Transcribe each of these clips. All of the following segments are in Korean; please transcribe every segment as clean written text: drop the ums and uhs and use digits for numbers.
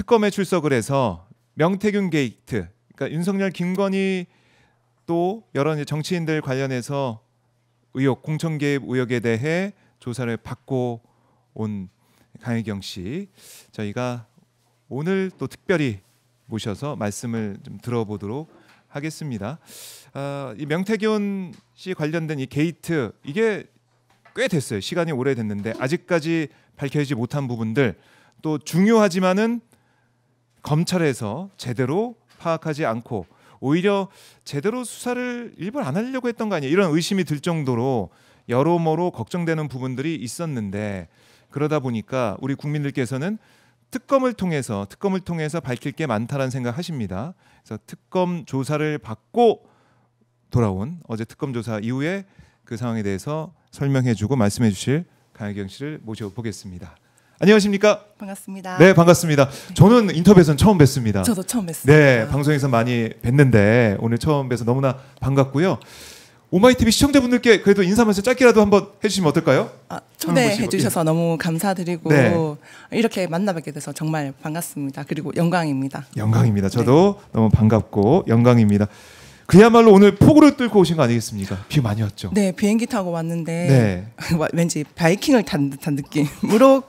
특검에 출석을 해서 명태균 게이트, 그러니까 윤석열, 김건희 또 여러 이제 정치인들 관련해서 의혹, 공천 개입 의혹에 대해 조사를 받고 온 강혜경 씨, 저희가 오늘 또 특별히 모셔서 말씀을 좀 들어보도록 하겠습니다. 이 명태균 씨 관련된 이 게이트, 이게 꽤 됐어요. 시간이 오래됐는데 아직까지 밝혀지지 못한 부분들, 또 중요하지만은 검찰에서 제대로 파악하지 않고 오히려 제대로 수사를 일부러 안 하려고 했던 거 아니에요, 이런 의심이 들 정도로 여러모로 걱정되는 부분들이 있었는데, 그러다 보니까 우리 국민들께서는 특검을 통해서 밝힐 게 많다라는 생각하십니다. 그래서 특검 조사를 받고 돌아온 어제 특검 조사 이후에 그 상황에 대해서 설명해주고 말씀해주실 강혜경 씨를 모셔보겠습니다. 안녕하십니까? 반갑습니다. 네, 반갑습니다. 저는 인터뷰에서는 처음 뵙습니다. 저도 처음 뵀습니다. 네, 방송에서 많이 뵀는데 오늘 처음 뵈서 너무나 반갑고요. 오마이TV 시청자분들께 그래도 인사 말씀 짧게라도 한번 해주시면 어떨까요? 초대해 주셔서 너무 감사드리고, 네. 이렇게 만나뵙게 돼서 정말 반갑습니다. 그리고 영광입니다. 영광입니다. 저도 너무 반갑고 영광입니다. 그야말로 오늘 폭우를 뚫고 오신 거 아니겠습니까? 비 많이 왔죠? 네, 비행기 타고 왔는데 왠지 바이킹을 탄 듯한 느낌으로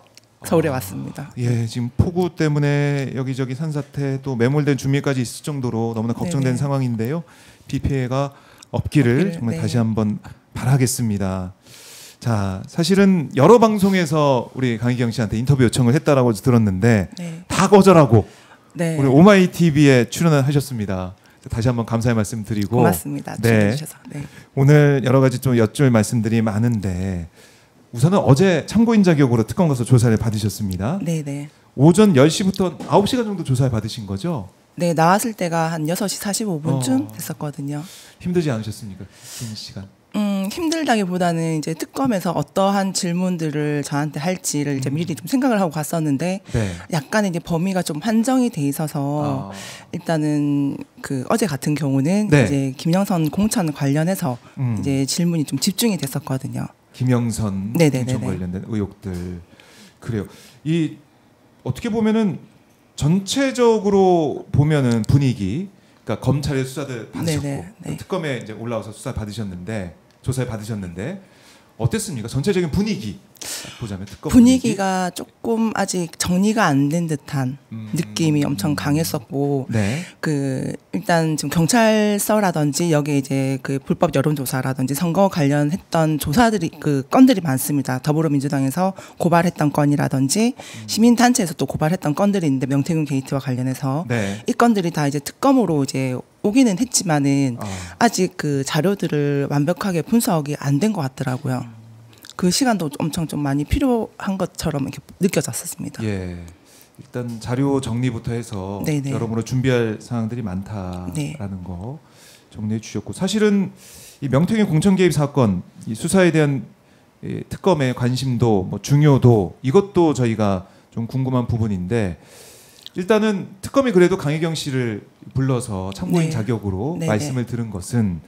서울에 왔습니다. 예, 지금 폭우 때문에 여기저기 산사태 또 매몰된 주민까지 있을 정도로 너무나 걱정된 상황인데요. 비 피해가 없기를 정말 다시 한번 바라겠습니다. 자, 사실은 여러 방송에서 우리 강희경 씨한테 인터뷰 요청을 했다라고 들었는데 다 거절하고 우리 오마이TV에 출연을 하셨습니다. 다시 한번 감사의 말씀 드리고, 고맙습니다. 출연해 주셔서. 오늘 여러 가지 좀 여쭐 말씀들이 많은데, 우선은 어제 참고인 자격으로 특검 가서 조사를 받으셨습니다. 네네. 오전 10시부터 9시간 정도 조사를 받으신 거죠? 네, 나왔을 때가 한 6시 45분쯤 됐었거든요. 힘들지 않으셨습니까? 긴 시간. 힘들다기보다는 이제 특검에서 어떠한 질문들을 저한테 할지를 이제 미리 좀 생각을 하고 갔었는데, 약간 이제 범위가 좀 한정이 돼 있어서 일단은 그 어제 같은 경우는 이제 김영선 공천 관련해서 이제 질문이 좀 집중이 됐었거든요. 김영선 공천 관련된 의혹들. 그래요. 이 어떻게 보면은 전체적으로 보면은 분위기, 그러니까 검찰의 수사들 받으셨고 특검에 이제 올라와서 수사 받으셨는데, 조사에 받으셨는데 어땠습니까? 전체적인 분위기 보자면 특검 분위기가 조금 아직 정리가 안 된 듯한 느낌이 엄청 강했었고, 그 일단 지금 경찰서라든지 여기 이제 그 불법 여론조사라든지 선거 관련했던 조사들이 그 건들이 많습니다. 더불어민주당에서 고발했던 건이라든지 시민단체에서 또 고발했던 건들이 있는데, 명태균 게이트와 관련해서 이 건들이 다 이제 특검으로 이제 오기는 했지만은 아직 그 자료들을 완벽하게 분석이 안 된 것 같더라고요. 그 시간도 엄청 좀 많이 필요한 것처럼 이렇게 느껴졌었습니다. 예, 일단 자료 정리부터 해서 여러모로 준비할 사항들이 많다라는 거 정리해 주셨고, 사실은 이 명태균 공천 개입 사건 이 수사에 대한 이 특검의 관심도 뭐 중요도, 이것도 저희가 좀 궁금한 부분인데, 일단은 특검이 그래도 강혜경 씨를 불러서 참고인 자격으로 말씀을 들은 것은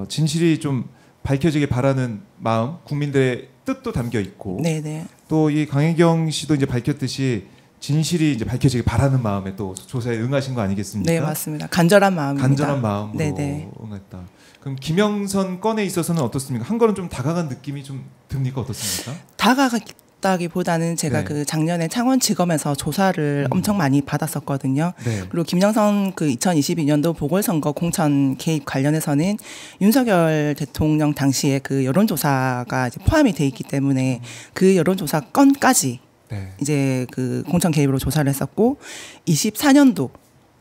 진실이 좀 밝혀지길 바라는 마음, 국민들의 뜻도 담겨 있고, 또 이 강혜경 씨도 이제 밝혔듯이 진실이 이제 밝혀지길 바라는 마음에 또 조사에 응하신 거 아니겠습니까? 네, 맞습니다. 간절한 마음입니다. 간절한 마음으로 응했다. 그럼 김영선 건에 있어서는 어떻습니까? 한 걸음 좀 다가간 느낌이 좀 듭니까? 어떻습니까? 다가갔다기보다는 제가 그 작년에 창원지검에서 조사를 엄청 많이 받았었거든요. 그리고 김영선 그 2022년도 보궐선거 공천 개입 관련해서는 윤석열 대통령 당시에 그 여론조사가 이제 포함이 돼 있기 때문에 그 여론조사 건까지 이제 그 공천 개입으로 조사를 했었고, 24년도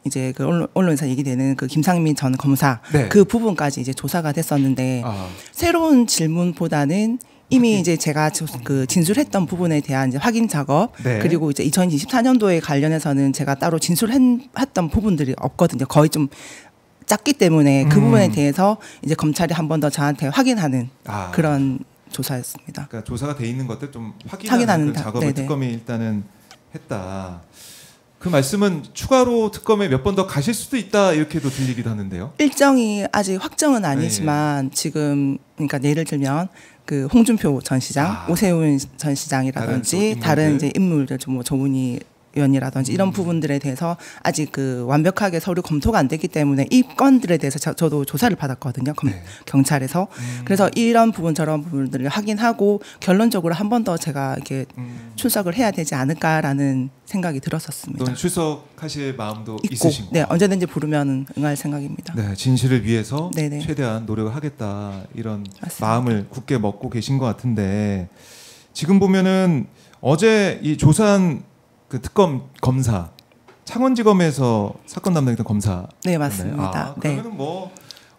이제 그 언론에서 얘기되는 그 김상민 전 검사 그 부분까지 이제 조사가 됐었는데, 새로운 질문보다는 이미 이제 제가 그 진술했던 부분에 대한 이제 확인 작업, 그리고 이제 2024년도에 관련해서는 제가 따로 진술했던 부분들이 없거든요. 거의 좀 작기 때문에 그 부분에 대해서 이제 검찰이 한 번 더 저한테 확인하는 그런 조사였습니다. 그러니까 조사가 돼 있는 것들 좀 확인하는 그 작업을 특검이 일단은 했다. 그 말씀은 추가로 특검에 몇 번 더 가실 수도 있다, 이렇게도 들리기도 하는데요. 일정이 아직 확정은 아니지만 지금 그러니까 예를 들면 그 홍준표 전 시장, 오세훈 전 시장이라든지 다른 이제 인물들 좀 뭐 조문이 위원이라든지 이런 부분들에 대해서 아직 그 완벽하게 서류 검토가 안 됐기 때문에 이 건들에 대해서 저도 조사를 받았거든요. 네. 경찰에서. 그래서 이런 부분처럼 부분들을 확인하고 결론적으로 한 번 더 제가 이렇게 출석을 해야 되지 않을까라는 생각이 들었었습니다. 또 출석하실 마음도 있고, 있으신가요? 네, 언제든지 부르면 응할 생각입니다. 네, 진실을 위해서 네네. 최대한 노력을 하겠다 이런 맞습니다. 마음을 굳게 먹고 계신 것 같은데 지금 보면은 어제 이 조사한 그 특검 검사 창원지검에서 사건 담당했던 검사 네, 맞습니다. 그러면은 뭐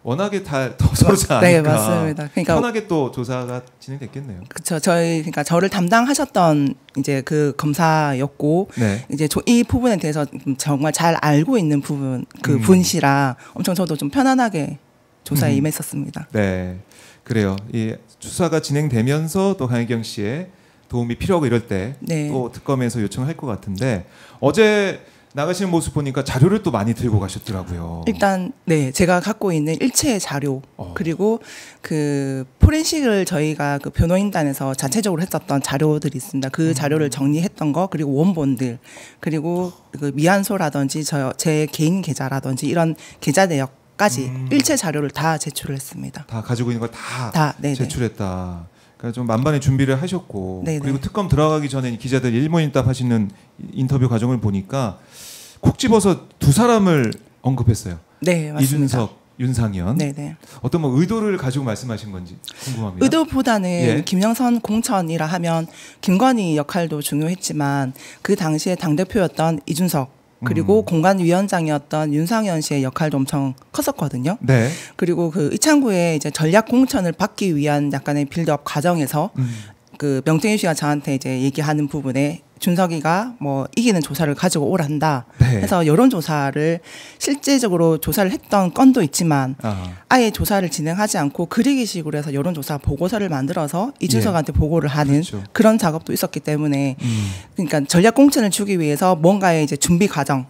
워낙에 더 서로 잘 아니까 네, 맞습니다. 그러니까 편하게 또 조사가 진행됐겠네요. 그렇죠. 그러니까 저를 담당하셨던 이제 그 검사였고 네. 이제 이 부분에 대해서 정말 잘 알고 있는 분이시라 엄청 저도 좀 편안하게 조사에 임했었습니다. 네, 그래요. 이 수사가 진행되면서 또 강혜경 씨의 도움이 필요하고 이럴 때 또 특검에서 요청할 것 같은데 어제 나가시는 모습 보니까 자료를 또 많이 들고 가셨더라고요. 일단 네, 제가 갖고 있는 일체 자료 그리고 그 포렌식을 저희가 그 변호인단에서 자체적으로 했었던 자료들이 있습니다. 그 자료를 정리했던 거 그리고 원본들 그리고 그 미안소라든지 제 개인 계좌라든지 이런 계좌 내역까지 일체 자료를 다 제출을 했습니다. 다 가지고 있는 걸 다 제출했다. 그러니까 좀 만반의 준비를 하셨고 네네. 그리고 특검 들어가기 전에 기자들 일문일답 하시는 인터뷰 과정을 보니까 콕 집어서 두 사람을 언급했어요. 네, 맞습니다. 이준석, 윤상현. 네네. 어떤 뭐 의도를 가지고 말씀하신 건지 궁금합니다. 의도보다는 김영선 공천이라 하면 김건희 역할도 중요했지만 그 당시에 당대표였던 이준석 그리고 공관위원장이었던 윤상현 씨의 역할도 엄청 컸었거든요. 네. 그리고 그 이창구의 이제 전략 공천을 받기 위한 약간의 빌드업 과정에서 그 명태균 씨가 저한테 이제 얘기하는 부분에 준석이가 뭐 이기는 조사를 가지고 오란다. 해서 여론조사를 실제적으로 조사를 했던 건도 있지만 아예 조사를 진행하지 않고 그리기식으로 해서 여론조사 보고서를 만들어서 이준석한테 보고를 하는 그런 작업도 있었기 때문에 그러니까 전략 공천을 주기 위해서 뭔가의 이제 준비 과정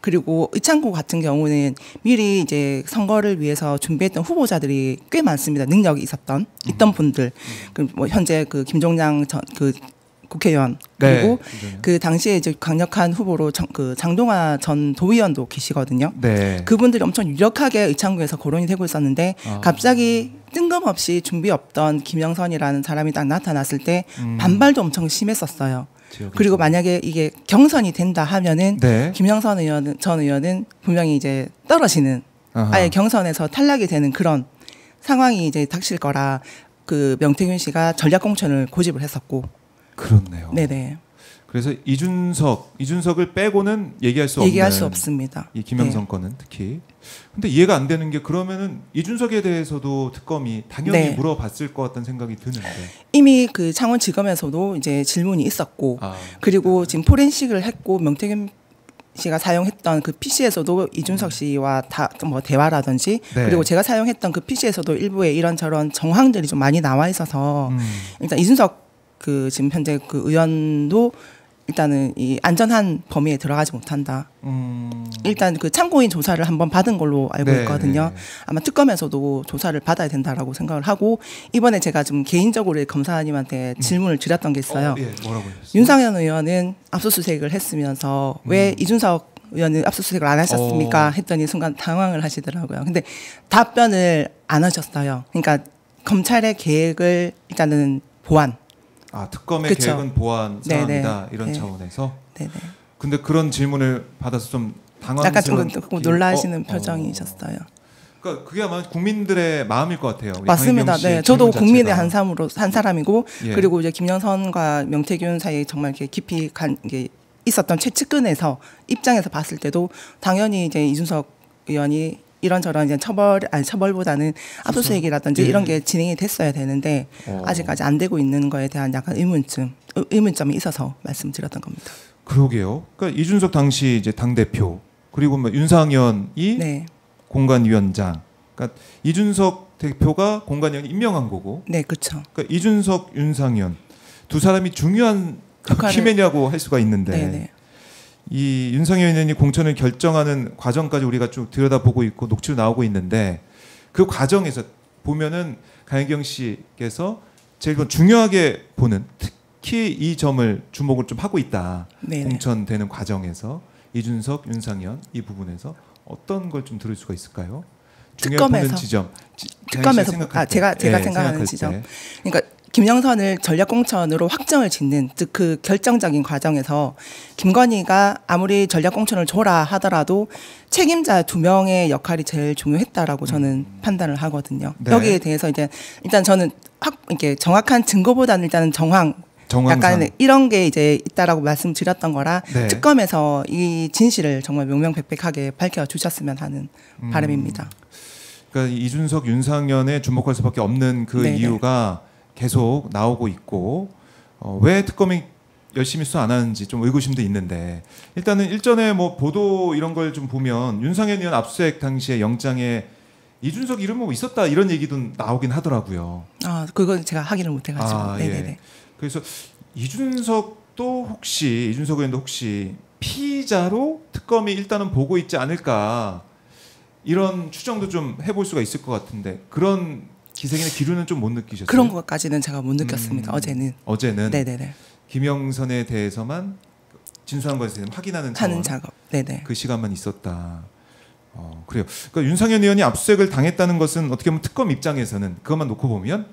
그리고 이창구 같은 경우는 미리 이제 선거를 위해서 준비했던 후보자들이 꽤 많습니다. 능력이 있던 분들. 그 뭐 현재 그 김종량 그 국회의원 그리고 그 당시에 이제 강력한 후보로 그 장동화 전 도의원도 계시거든요. 그분들이 엄청 유력하게 의창구에서 거론이 되고 있었는데 갑자기 뜬금없이 준비 없던 김영선이라는 사람이 딱 나타났을 때 반발도 엄청 심했었어요. 그리고 만약에 이게 경선이 된다 하면은 김영선 전 의원은 분명히 이제 떨어지는 아예 경선에서 탈락이 되는 그런 상황이 이제 닥칠 거라 그 명태균 씨가 전략 공천을 고집을 했었고. 그렇네요. 네네. 그래서 이준석을 빼고는 얘기할 수 없습니다. 이 김영선 건은 특히. 근데 이해가 안 되는 게 그러면은 이준석에 대해서도 특검이 당연히 물어봤을 것 같다는 생각이 드는데. 이미 그 창원지검에서도 이제 질문이 있었고 그리고 지금 포렌식을 했고 명태균 씨가 사용했던 그 PC에서도 이준석 씨와 뭐 대화라든지 그리고 제가 사용했던 그 PC에서도 일부에 이런저런 정황들이 좀 많이 나와 있어서 일단 이준석 그 지금 현재 그 의원도 일단은 이 안전한 범위에 들어가지 못한다. 일단 그 참고인 조사를 한번 받은 걸로 알고 있거든요. 아마 특검에서도 조사를 받아야 된다라고 생각을 하고 이번에 제가 좀 개인적으로 검사님한테 질문을 드렸던 게 있어요. 뭐라고 하셨어요? 윤상현 의원은 압수수색을 했으면서 왜 이준석 의원은 압수수색을 안 하셨습니까? 했더니 순간 당황을 하시더라고요. 근데 답변을 안 하셨어요. 그러니까 검찰의 계획을 일단은 보완. 특검의 계획은 보완 상황이다 이런 차원에서. 근데 그런 질문을 받아서 좀 당황스러운. 약간 좀 놀라시는 표정이셨어요. 그러니까 그게 아마 국민들의 마음일 것 같아요. 맞습니다. 네, 저도 국민의 한 사람이고 그리고 이제 김영선과 명태균 사이에 정말 이렇게 깊이 게 있었던 최측근에서 입장에서 봤을 때도 당연히 이제 이준석 의원이 이런저런 이제 처벌보다는 압수수색이라든지 이런 게 진행이 됐어야 되는데 아직까지 안 되고 있는 거에 대한 약간 의문점이 있어서 말씀드렸던 겁니다. 그러게요. 그러니까 이준석 당시 이제 당 대표 그리고 뭐 윤상현이 공관위원장. 그러니까 이준석 대표가 공관위원 임명한 거고. 네, 그렇죠. 그러니까 이준석, 윤상현 두 사람이 중요한 키매냐고 할 수가 있는데. 이 윤상현 의원이 공천을 결정하는 과정까지 우리가 쭉 들여다보고 있고 녹취로 나오고 있는데 그 과정에서 보면은 강혜경 씨께서 제일 중요하게 보는 특히 이 점을 주목을 좀 하고 있다. 네네. 공천되는 과정에서 이준석, 윤상현 이 부분에서 어떤 걸 좀 들을 수가 있을까요? 중요한 보는 지점. 특검에서 제가 생각하는 지점. 그러니까 김영선을 전략공천으로 확정을 짓는 즉 그 결정적인 과정에서 김건희가 아무리 전략공천을 줘라 하더라도 책임자 2명의 역할이 제일 중요했다라고 저는 판단을 하거든요. 네. 여기에 대해서 이제 일단 저는 이렇게 정확한 증거보다는 일단은 정황상. 약간 이런 게 이제 있다라고 말씀드렸던 거라 네. 특검에서 이 진실을 정말 명명백백하게 밝혀주셨으면 하는 바람입니다. 그러니까 이준석, 윤상현에 주목할 수밖에 없는 그 네네. 이유가 계속 나오고 있고 왜 특검이 열심히 수사 안 하는지 좀 의구심도 있는데 일단은 일전에 뭐 보도 이런 걸 좀 보면 윤상현 의원 압수수색 당시에 영장에 이준석 이름 뭐 있었다 이런 얘기도 나오긴 하더라고요. 아, 그건 제가 확인을 못 해가지고. 네네네. 예. 그래서 이준석 의원도 혹시 피의자로 특검이 일단은 보고 있지 않을까 이런 추정도 좀 해볼 수가 있을 것 같은데 그런 기색이나 기류는 좀 못 느끼셨어요? 그런 것까지는 제가 못 느꼈습니다. 어제는. 네네네. 김영선에 대해서만 진술한 것에 대해서 확인하는 작업. 네네. 그 시간만 있었다. 그래요. 그러니까 윤상현 의원이 압수수색을 당했다는 것은 어떻게 보면 특검 입장에서는 그것만 놓고 보면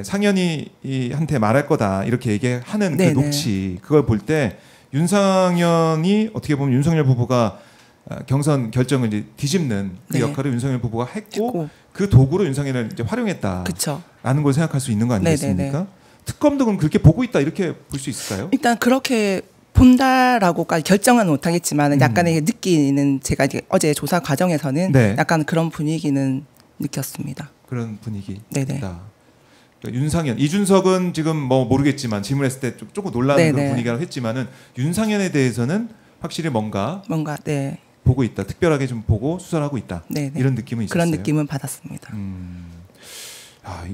상현이한테 말할 거다 이렇게 얘기하는 그 녹취 그걸 볼 때 윤상현이 어떻게 보면 윤석열 부부가 경선 결정을 이제 뒤집는 그 역할을 윤석열 부부가 했고 그 도구로 윤상현을 이제 활용했다라는 걸 생각할 수 있는 거 아니겠습니까? 특검도 그럼 그렇게 보고 있다 이렇게 볼 수 있을까요? 일단 그렇게 본다라고까지 결정은 못하겠지만 약간의 느끼는 제가 이제 어제 조사 과정에서는 약간 그런 분위기는 느꼈습니다. 그런 분위기. 네네. 윤상현, 이준석은 지금 뭐 모르겠지만 질문했을 때 조금 놀라는 그런 분위기라고 했지만은 윤상현에 대해서는 확실히 뭔가 보고 있다. 특별하게 좀 보고 수사를 하고 있다. 이런 느낌은 있었어요. 그런 느낌은 받았습니다.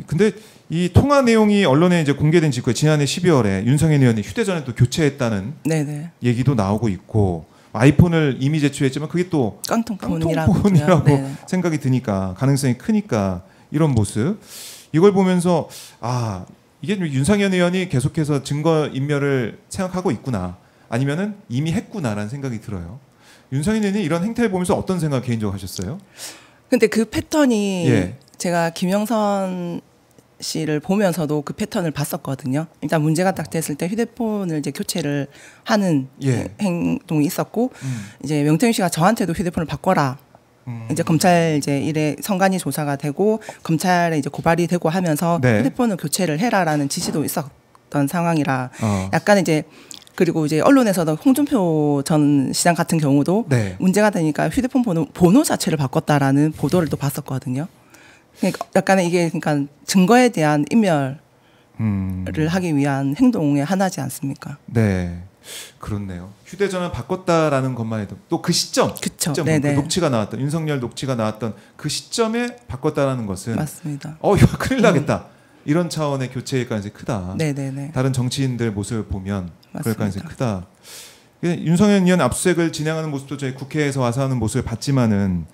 근데 이 통화 내용이 언론에 이제 공개된 직후에 지난해 12월에 윤상현 의원이 휴대전화 또 교체했다는 얘기도 나오고 있고 아이폰을 이미 제출했지만 그게 또 깡통폰이라고 생각이 드니까 가능성이 크니까 이런 모습. 이걸 보면서 이게 윤상현 의원이 계속해서 증거 인멸을 생각하고 있구나 아니면은 이미 했구나라는 생각이 들어요. 윤상현 의원이 이런 행태를 보면서 어떤 생각 개인적으로 하셨어요? 근데 그 패턴이 제가 김영선 씨를 보면서도 그 패턴을 봤었거든요. 일단 문제가 딱 됐을 때 휴대폰을 이제 교체를 하는 행동이 있었고 이제 명태균 씨가 저한테도 휴대폰을 바꿔라. 이제 검찰 이제 일에 성관이 조사가 되고 검찰에 이제 고발이 되고 하면서 휴대폰을 교체를 해라라는 지시도 있었던 상황이라 약간 이제 그리고 이제 언론에서도 홍준표 전 시장 같은 경우도 문제가 되니까 휴대폰 번호 자체를 바꿨다라는 보도를 또 봤었거든요. 그러니까 약간의 이게 그러니까 증거에 대한 인멸을 하기 위한 행동의 하나지 않습니까? 네. 그렇네요. 휴대전화 바꿨다라는 것만 해도 또 그 시점, 그 녹취가 나왔던 윤석열 녹취가 나왔던 그 시점에 바꿨다라는 것은 맞습니다. 이거 큰일 나겠다. 이런 차원의 교체일 가능성이 크다. 네네네. 다른 정치인들 모습을 보면 그럴 가능성이 크다. 윤석열 의원 압수수색을 진행하는 모습도 저희 국회에서 와서 하는 모습을 봤지만은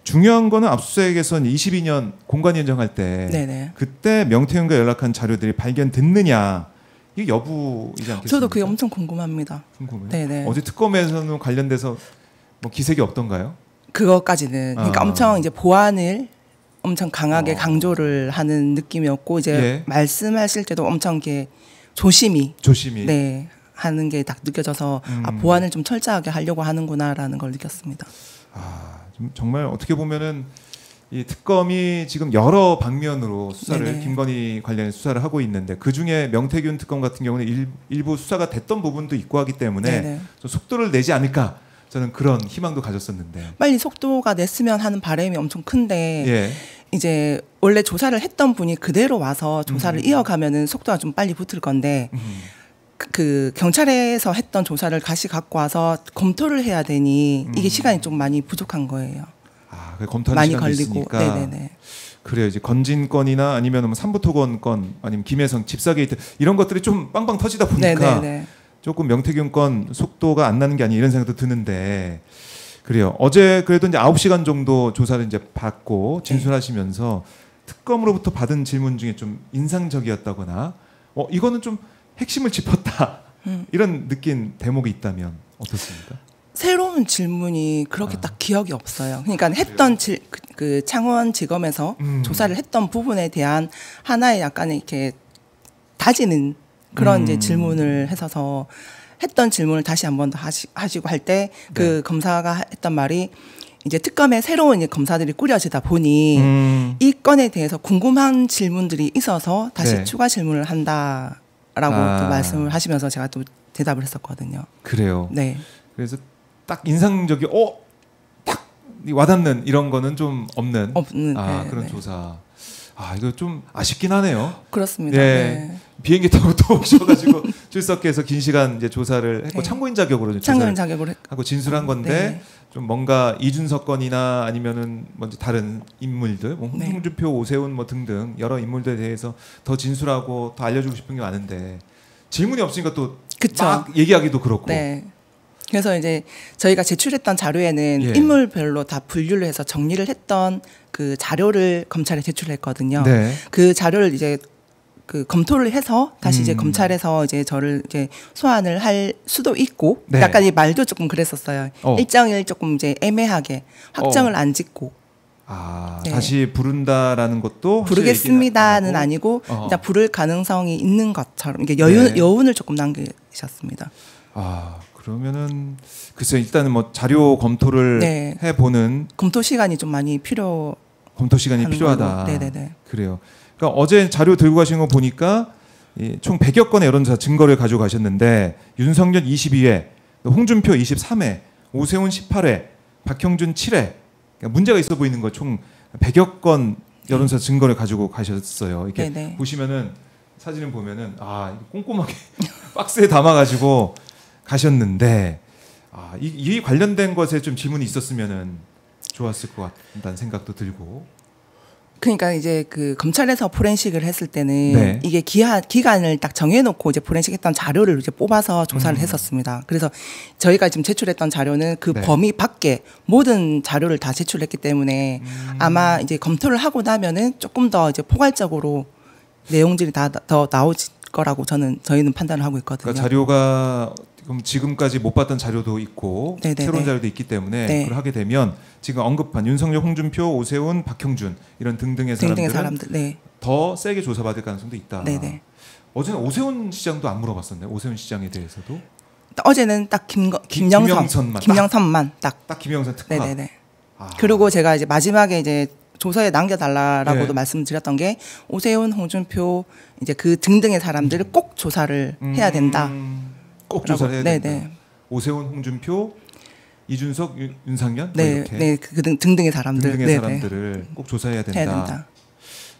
중요한 거는 압수수색에선 22년 공관위원장 할 때 그때 명태균과 연락한 자료들이 발견됐느냐. 이 여부이지 않겠습니까? 저도 그게 엄청 궁금합니다. 궁금해요. 네네. 어제 특검에서는 관련돼서 뭐 기색이 없던가요? 그것까지는 그러니까 엄청 이제 보안을 엄청 강하게 강조를 하는 느낌이었고 이제 말씀하실 때도 엄청 이렇게 조심히 하는 게 딱 느껴져서 보안을 좀 철저하게 하려고 하는구나라는 걸 느꼈습니다. 정말 어떻게 보면은 이 특검이 지금 여러 방면으로 수사를 김건희 관련해 수사를 하고 있는데 그 중에 명태균 특검 같은 경우는 일부 수사가 됐던 부분도 있고 하기 때문에 좀 속도를 내지 않을까 저는 그런 희망도 가졌었는데 빨리 속도가 냈으면 하는 바람이 엄청 큰데 이제 원래 조사를 했던 분이 그대로 와서 조사를 이어가면은 속도가 좀 빨리 붙을 건데 그 경찰에서 했던 조사를 다시 갖고 와서 검토를 해야 되니 이게 시간이 좀 많이 부족한 거예요. 검토하는 많이 시간도 걸리고. 있으니까. 그래요. 이제 건진 건이나 아니면 뭐 삼부토건 건 아니면 김혜성 집사 게이트 이런 것들이 좀 빵빵 터지다 보니까 조금 명태균 건 속도가 안 나는 게 아니 이런 생각도 드는데 그래요. 어제 그래도 이제 9시간 정도 조사를 이제 받고 진술하시면서 특검으로부터 받은 질문 중에 좀 인상적이었다거나 이거는 좀 핵심을 짚었다 이런 느낀 대목이 있다면 어떻습니까? 새로운 질문이 그렇게 딱 기억이 없어요. 그러니까 했던 그 창원지검에서 조사를 했던 부분에 대한 하나의 약간의 이렇게 다지는 그런 이제 질문을 했어서 했던 질문을 다시 한 번 더 하시고 할 때 그 검사가 했던 말이 이제 특검에 새로운 이제 검사들이 꾸려지다 보니 이 건에 대해서 궁금한 질문들이 있어서 다시 추가 질문을 한다라고 또 말씀을 하시면서 제가 또 대답을 했었거든요. 그래요. 네. 그래서 딱 인상적이 딱 와닿는 이런 거는 좀 없는 그런 조사. 이거 좀 아쉽긴 하네요. 그렇습니다. 네. 비행기 타고 또 오셔가지고 출석해서 긴 시간 이제 조사를 했고 참고인 자격으로 참고인 자격으로 하고 진술한 건데 좀 뭔가 이준석 건이나 아니면은 먼저 다른 인물들, 뭐 홍준표, 오세훈 뭐 등등 여러 인물들에 대해서 더 진술하고 더 알려주고 싶은 게 많은데 질문이 없으니까 또 막 얘기하기도 그렇고. 네. 그래서 이제 저희가 제출했던 자료에는 인물별로 다 분류를 해서 정리를 했던 그 자료를 검찰에 제출했거든요. 네. 그 자료를 이제 그 검토를 해서 다시 이제 검찰에서 이제 저를 이제 소환을 할 수도 있고 약간 이 말도 조금 그랬었어요. 일정일 조금 이제 애매하게 확정을 안 짓고. 다시 부른다라는 것도 부르겠습니다는 아니고 일단 부를 가능성이 있는 것처럼 이게 여운을 조금 남기셨습니다. 그러면은 글쎄 일단은 뭐 자료 검토를 해보는 검토 시간이 좀 많이 필요하다. 네네네. 그래요. 그러니까 어제 자료 들고 가신 거 보니까 총 100여 건의 여론조사 증거를 가지고 가셨는데 윤석열 22회, 홍준표 23회, 오세훈 18회, 박형준 7회. 그러니까 문제가 있어 보이는 거 총 100여 건 여론조사 증거를 가지고 가셨어요. 이렇게 보시면은 사진을 보면은 꼼꼼하게 박스에 담아가지고 가셨는데 이 관련된 것에 좀 질문이 있었으면은 좋았을 것 같다는 생각도 들고. 그러니까 이제 그 검찰에서 포렌식을 했을 때는 이게 기간을 딱 정해놓고 이제 포렌식했던 자료를 이제 뽑아서 조사를 했었습니다. 그래서 저희가 지금 제출했던 자료는 그 범위 밖에 모든 자료를 다 제출했기 때문에 아마 이제 검토를 하고 나면은 조금 더 이제 포괄적으로 내용들이 더 나올 거라고 저희는 판단을 하고 있거든요. 그러니까 자료가 지금까지 못 봤던 자료도 있고 새로운 자료도 있기 때문에 그걸 하게 되면 지금 언급한 윤석열, 홍준표, 오세훈, 박형준 이런 등등의 사람들은 더 세게 조사받을 가능성도 있다. 어제는 오세훈 시장도 안 물어봤었네요. 오세훈 시장에 대해서도. 어제는 딱 김영선만 딱 김영선 특화. 그리고 제가 이제 마지막에 이제 조서에 남겨달라라고도 말씀드렸던 게 오세훈, 홍준표 이제 그 등등의 사람들을 꼭 조사를 해야 된다. 꼭 조사를 해야 된다. 오세훈, 홍준표, 이준석, 윤상현 이렇게 그 등등의 사람들을 꼭 조사해야 된다.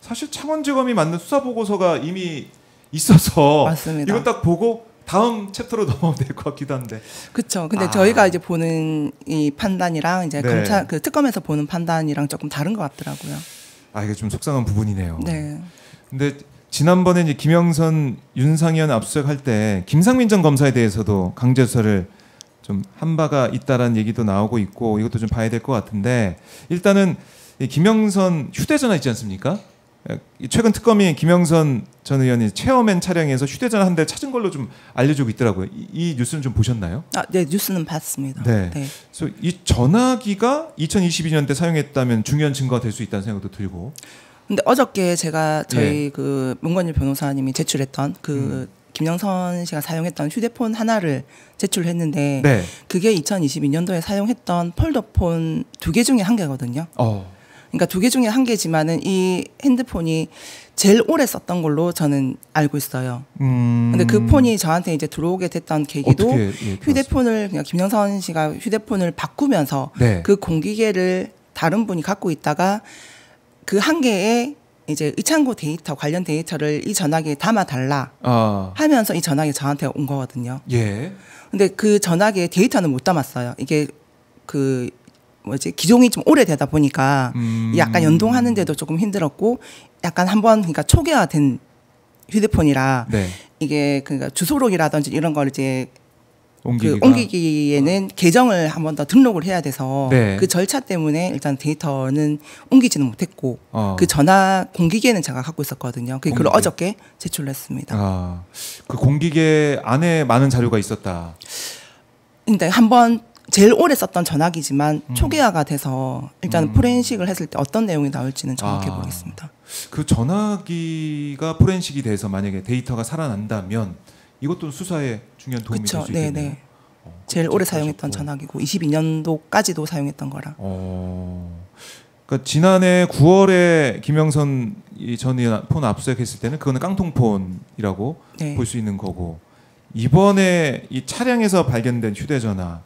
사실 창원지검이 만든 수사 보고서가 이미 있어서 맞습니다. 이거 딱 보고 다음 챕터로 넘어가면 될 것 같기도 한데. 그렇죠. 근데 저희가 이제 보는 이 판단이랑 이제 검찰 그 특검에서 보는 판단이랑 조금 다른 것 같더라고요. 이게 좀 속상한 부분이네요. 네. 근데 지난번에 이제 김영선, 윤상현 압수수색할 때 김상민 전 검사에 대해서도 강제 수사를 좀 한 바가 있다라는 얘기도 나오고 있고 이것도 좀 봐야 될 것 같은데 일단은 이 김영선 휴대전화 있지 않습니까? 최근 특검이 김영선 전 의원이 체어맨 차량에서 휴대전화 한 대 찾은 걸로 좀 알려지고 있더라고요. 이 뉴스는 좀 보셨나요? 네, 뉴스는 봤습니다. 그래서 이 전화기가 2022년 때 사용했다면 중요한 증거가 될 수 있다는 생각도 들고. 근데 어저께 제가 저희 그 문건일 변호사님이 제출했던 그 김영선 씨가 사용했던 휴대폰 하나를 제출했는데 그게 2022년도에 사용했던 폴더폰 2개 중에 1개거든요. 그러니까 2개 중에 1개지만은 이 핸드폰이 제일 오래 썼던 걸로 저는 알고 있어요. 근데 그 폰이 저한테 이제 들어오게 됐던 계기도 휴대폰을 그냥 김영선 씨가 휴대폰을 바꾸면서 그 공기계를 다른 분이 갖고 있다가 그 1개의 이제 의창구 데이터 관련 데이터를 이 전화기에 담아달라 하면서 이 전화기 저한테 온 거거든요. 근데 그 전화기에 데이터는 못 담았어요. 이게 그 기종이 좀 오래되다 보니까 약간 연동하는데도 조금 힘들었고 약간 한번 그러니까 초기화된 휴대폰이라 이게 그러니까 주소록이라든지 이런 걸 이제 옮기기가? 그 옮기기에는 계정을 한 번 더 등록을 해야 돼서 네. 그 절차 때문에 일단 데이터는 옮기지는 못했고 그 전화 공기계는 제가 갖고 있었거든요. 그걸 어저께 제출했습니다. 아, 그 공기계 안에 많은 자료가 있었다. 근데 한번 제일 오래 썼던 전화기지만 초기화가 돼서 일단 포렌식을 했을 때 어떤 내용이 나올지는 정확히 모르겠습니다. 그 전화기가 포렌식이 돼서 만약에 데이터가 살아난다면 이것도 수사에 중요한 도움이 될 수 있겠네요. 네네. 제일 오래 사용했던 전화기고 22년도까지도 사용했던 거라. 그러니까 지난해 9월에 김영선 전 의원 폰 압수수색했을 때는 그거는 깡통폰이라고 네. 볼 수 있는 거고 이번에 이 차량에서 발견된 휴대전화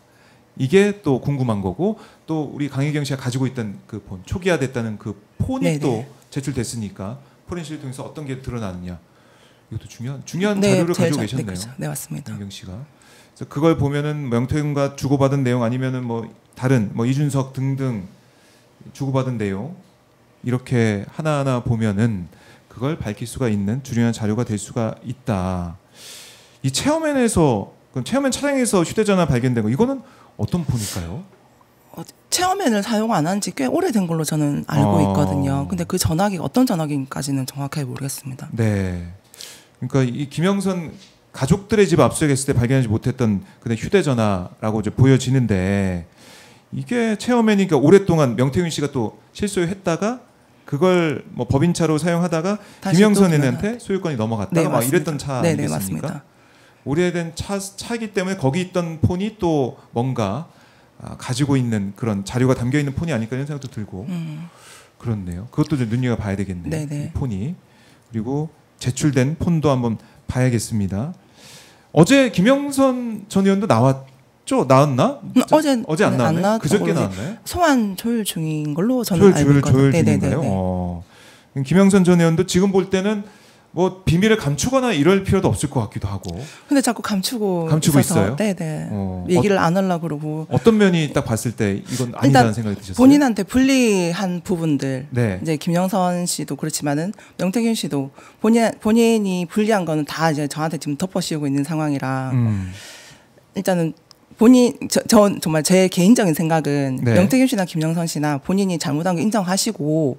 이게 또 궁금한 거고 또 우리 강혜경 씨가 가지고 있던 그 폰 초기화됐다는 그 폰이 네네. 또 제출됐으니까 포렌식을 통해서 어떤 게 드러나느냐 이것도 중요한 네, 자료를 가지고 네, 계셨네요. 그렇죠. 네, 맞습니다. 강혜경 씨가 그래서 그걸 보면은 명태균과 주고받은 내용 아니면은 뭐 다른 뭐 이준석 등등 주고받은 내용 이렇게 하나하나 보면은 그걸 밝힐 수가 있는 중요한 자료가 될 수가 있다. 이 체험엔에서 체험엔 차량에서 휴대전화 발견된 거 이거는 어떤 폰일까요? 체험엔을 사용 안 한 지 꽤 오래된 걸로 저는 알고 있거든요. 근데 그 전화기가 어떤 전화기인지까지는 정확하게 모르겠습니다. 네. 그러니까 이 김영선 가족들의 집 압수수색했을 때 발견하지 못했던 그냥 휴대전화라고 이제 보여지는데 이게 체험엔이니까 오랫동안 명태균 씨가 또 실소유했다가 그걸 뭐 법인차로 사용하다가 김영선한테 소유권이 넘어갔다가 네, 막 이랬던 차 네네, 아니겠습니까? 맞습니다. 오래된 차이기 때문에 거기 있던 폰이 또 뭔가 가지고 있는 그런 자료가 담겨 있는 폰이 아닐까 이런 생각도 들고 그렇네요. 그것도 좀 눈여겨봐야 되겠네요. 네네. 이 폰이 그리고 제출된 폰도 한번 봐야겠습니다. 어제 김영선 전 의원도 나왔죠? 나왔나? 어제 안 나왔나요? 그저께 나왔나요? 소환 조율 중인 걸로 저는 알고 있거든요. 조율 중인가요? 김영선 전 의원도 지금 볼 때는 뭐 비밀을 감추거나 이럴 필요도 없을 것 같기도 하고. 근데 자꾸 감추고 있어요? 네네. 얘기를 안 하려고 그러고. 어떤 면이 딱 봤을 때 이건 아니다는 생각이 드셨어요? 본인한테 불리한 부분들. 네. 이제 김영선 씨도 그렇지만은 명태균 씨도 본인이 불리한 거는 다 이제 저한테 지금 덮어씌우고 있는 상황이라 일단은 전 정말 제 개인적인 생각은 네. 명태균 씨나 김영선 씨나 본인이 잘못한 거 인정하시고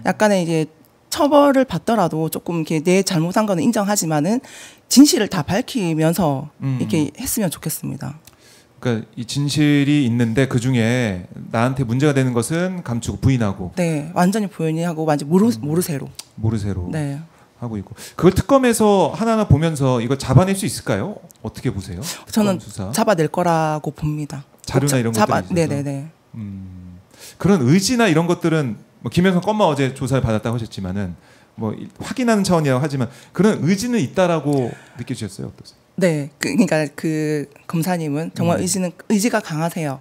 약간의 이제 처벌을 받더라도 조금 이렇게 내 잘못한 거는 인정하지만은 진실을 다 밝히면서 이렇게 했으면 좋겠습니다. 그러니까 이 진실이 있는데 그 중에 나한테 문제가 되는 것은 감추고 부인하고. 네, 완전히 부인하고 완전 모르쇠로 네. 하고 있고. 그걸 특검에서 하나하나 보면서 이걸 잡아낼 수 있을까요? 어떻게 보세요? 저는 수사? 잡아낼 거라고 봅니다. 자료나 이런 것들이 있어서. 네네네. 그런 의지나 이런 것들은 뭐 김영선 건만 어제 조사를 받았다고 하셨지만은 뭐 확인하는 차원이라고 하지만 그런 의지는 있다라고 느끼셨어요? 어떠세요? 네, 그러니까 그 검사님은 정말 의지가 강하세요.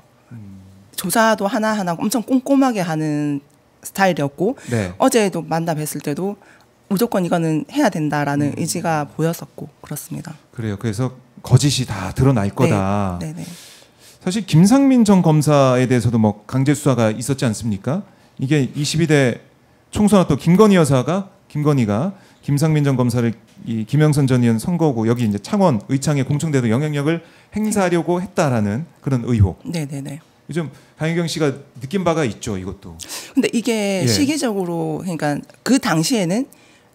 조사도 하나하나 엄청 꼼꼼하게 하는 스타일이었고 네. 어제도 만나 뵀을 때도 무조건 이거는 해야 된다라는 의지가 보였었고 그렇습니다. 그래요. 그래서 거짓이 다 드러날 거다. 네. 네네. 사실 김상민 전 검사에 대해서도 뭐 강제 수사가 있었지 않습니까? 이게 22대 총선화 또 김건희가 김상민 전 검사를 이 김영선 전 의원 선거구 여기 이제 창원 의창의 공청대도 영향력을 행사하려고 했다라는 그런 의혹. 네네네. 요즘 강혜경 씨가 느낀 바가 있죠, 이것도. 근데 이게 시기적으로 그러니까 그 당시에는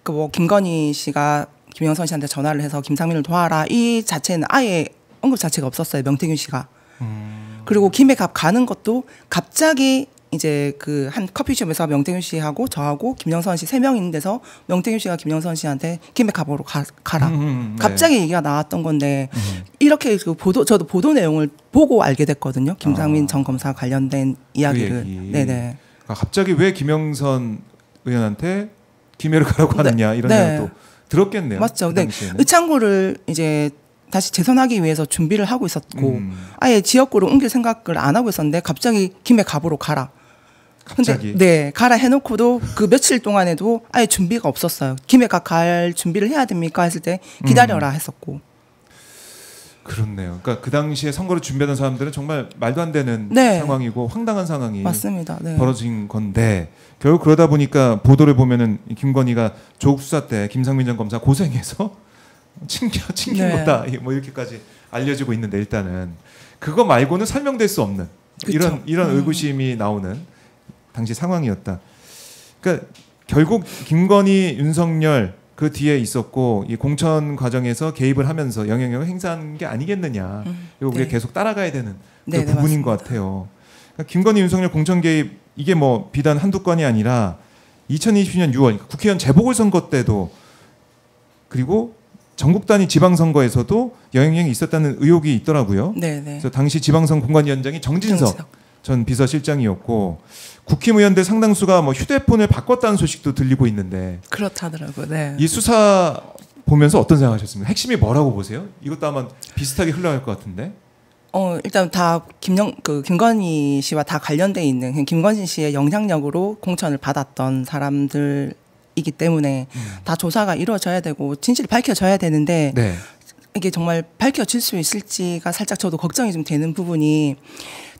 그 뭐 김건희 씨가 김영선 씨한테 전화를 해서 김상민을 도와라 이 자체는 아예 언급 자체가 없었어요, 명태균 씨가. 그리고 김해갑 가는 것도 갑자기 이제 그 한 커피숍에서 명태균 씨하고 저하고 김영선 씨 3명 있는 데서 명태균 씨가 김영선 씨한테 김해갑으로 가라. 갑자기 얘기가 나왔던 건데 이렇게 그 저도 보도 내용을 보고 알게 됐거든요. 김상민 전 검사 관련된 이야기를. 그 얘기. 네네. 갑자기 왜 김영선 의원한테 김해를 가라고 하느냐 이런 생각도 들었겠네요. 맞죠. 그 네. 당시에는. 의창구를 이제 다시 재선하기 위해서 준비를 하고 있었고 아예 지역구를 옮길 생각을 안 하고 있었는데 갑자기 김해갑으로 가라. 갑자기. 근데 네, 가라 해놓고도 그 며칠 동안에도 아예 준비가 없었어요. 김해갑 갈 준비를 해야 됩니까 했을 때 기다려라 했었고. 그렇네요. 그러니까 그 당시에 선거를 준비하던 사람들은 정말 말도 안 되는 상황이고 황당한 상황이 맞습니다. 네. 벌어진 건데 결국 그러다 보니까 보도를 보면은 김건희가 조국 수사 때 김상민 전 검사 고생해서 챙긴 거다 뭐 이렇게까지 알려지고 있는데 일단은 그거 말고는 설명될 수 없는 그쵸. 이런 의구심이 나오는 당시 상황이었다. 그러니까 결국 김건희, 윤석열 그 뒤에 있었고 이 공천 과정에서 개입을 하면서 영향력을 행사한 게 아니겠느냐. 그리고 우리가 네. 계속 따라가야 되는 그 네, 네, 부분인 맞습니다. 것 같아요. 그러니까 김건희, 윤석열 공천 개입 이게 뭐 비단 한두 건이 아니라 2020년 6월 국회의원 재보궐선거 때도 그리고 전국 단위 지방선거에서도 영향력이 있었다는 의혹이 있더라고요. 네, 네. 그래서 당시 지방선 공관위원장이 정진석 전 비서실장이었고 국힘의원들 상당수가 뭐 휴대폰을 바꿨다는 소식도 들리고 있는데 그렇다더라고요. 네. 이 수사 보면서 어떤 생각하셨습니까? 핵심이 뭐라고 보세요? 이것도 아마 비슷하게 흘러갈 것 같은데. 일단 다 김건희 씨와 다 관련돼 있는 김건희 씨의 영향력으로 공천을 받았던 사람들이기 때문에 다 조사가 이루어져야 되고 진실이 밝혀져야 되는데 네. 이게 정말 밝혀질 수 있을지가 살짝 저도 걱정이 좀 되는 부분이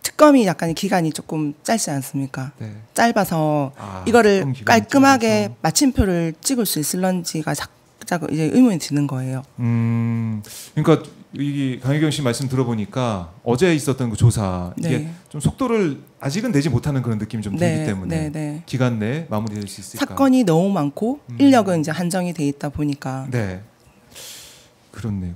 특검이 약간 기간이 조금 짧지 않습니까? 네. 짧아서 아, 이거를 특검 기간이 깔끔하게 짧아서. 마침표를 찍을 수 있을런지가 자꾸 이제 의문이 드는 거예요. 그러니까 이 강혜경 씨 말씀 들어보니까 어제 있었던 그 조사 이게 네. 좀 속도를 아직은 내지 못하는 그런 느낌이 좀 들기 때문에 네, 네. 기간 내에 마무리될 수 있을까? 사건이 너무 많고 인력은 이제 한정이 돼 있다 보니까 네, 그렇네요.